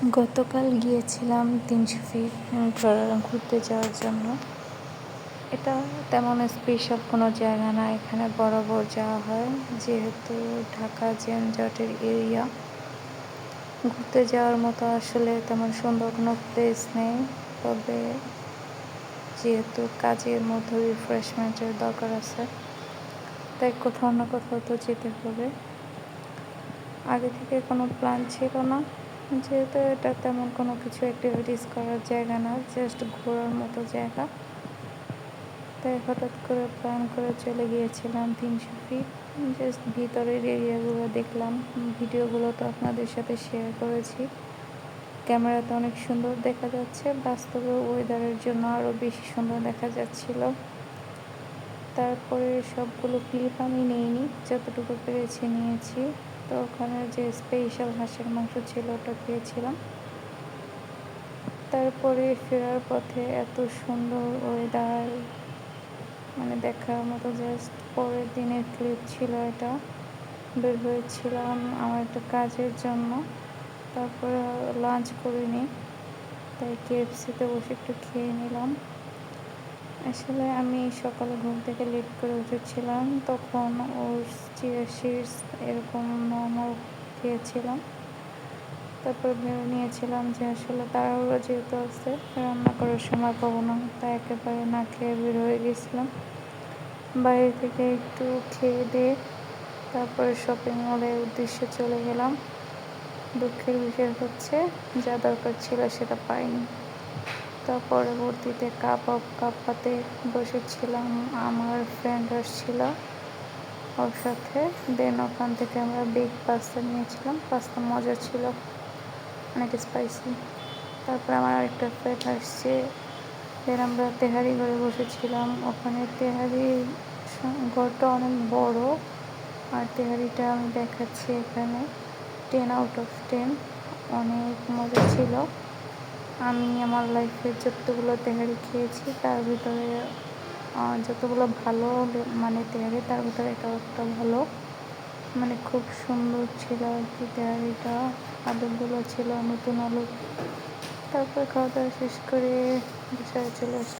গতকাল গিয়েছিলাম ৩০০ ফিট ঘুরতে যাওয়ার জন্য। এটা তেমন স্পেশাল কোনো জায়গা না, এখানে বরাবর যাওয়া হয়। যেহেতু ঢাকা জ্যামজটের এরিয়া, ঘুরতে যাওয়ার মতো আসলে তেমন সুন্দর কোনো প্লেস নেই। তবে যেহেতু কাজের মধ্যে রিফ্রেশমেন্টের দরকার আছে, তাই কোথাও না কোথাও তো যেতে হবে। আগে থেকে কোনো প্ল্যান ছিল না, যেহেতু এটা তেমন কোনো কিছু অ্যাক্টিভিটিস করার জায়গা না, জাস্ট ঘোরার মতো জায়গা। তাই হঠাৎ করে প্ল্যান করে চলে গিয়েছিলাম ৩০০ ফিট। জাস্ট ভিতরের এরিয়াগুলো দেখলাম, ভিডিওগুলো তো আপনাদের সাথে শেয়ার করেছি। ক্যামেরাতে অনেক সুন্দর দেখা যাচ্ছে, বাস্তবে ওয়েদারের জন্য আরও বেশি সুন্দর দেখা যাচ্ছিল। তারপরে সবগুলো ক্লিপ আমি নিইনি, যতটুকু পেরেছি নিয়েছি। তো ওখানে যে স্পেশাল হাঁসের মাংস ছিল ওটা খেয়েছিলাম। তারপরে ফেরার পথে এত সুন্দর ওয়েদার, মানে দেখার মতো, জাস্ট পরের দিনের ক্লিপ ছিল এটা। বের হয়েছিলাম আমার একটা কাজের জন্য, তারপরে লাঞ্চ করিনি, তাই কেএফসিতে বসে একটু খেয়ে নিলাম। আসলে আমি সকালে ঘুম থেকে লেট করে উঠেছিলাম, তখন ওর চিয়া সিডস এরকম নর্মাল খেয়েছিলাম। তারপর ভেবে নিয়েছিলাম যে আসলে তাড়াহুড়ো যেহেতু আছে, রান্না করার সময় পাবো না, তাই একেবারে না খেয়ে বের হয়ে গেছিলাম। বাইরে থেকে একটু খেয়ে দিয়ে তারপরে শপিং মলের উদ্দেশ্যে চলে গেলাম। দুঃখের বিষয় হচ্ছে, যা দরকার ছিল সেটা পাইনি। তার পরবর্তীতে কাপাতে বসেছিলাম, আমার ফ্রেন্ড আসছিল ওর সাথে। দেন ওখান থেকে আমরা বিগ পাস্তা নিয়েছিলাম, পাস্তা মজা ছিল, অনেক স্পাইসি। তারপর আমার আরেকটা ফ্রেন্ড আসছে, দেন আমরা তেহারি ঘরে বসেছিলাম। ওখানে তেহারি ঘরটা অনেক বড়, আর তেহারিটা আমি দেখাচ্ছি এখানে 10/10, অনেক মজা ছিল। আমি আমার লাইফে যতগুলো তেহারি খেয়েছি তার ভিতরে যতগুলো ভালো মানে তেহারি, তার ভিতরে এটাও একটা ভালো, মানে খুব সুন্দর ছিল আর কি তেহারিটা। আলুগুলো ছিল নতুন আলু। তারপর খাওয়া দাওয়া শেষ করে বাসায় চলে আসলাম।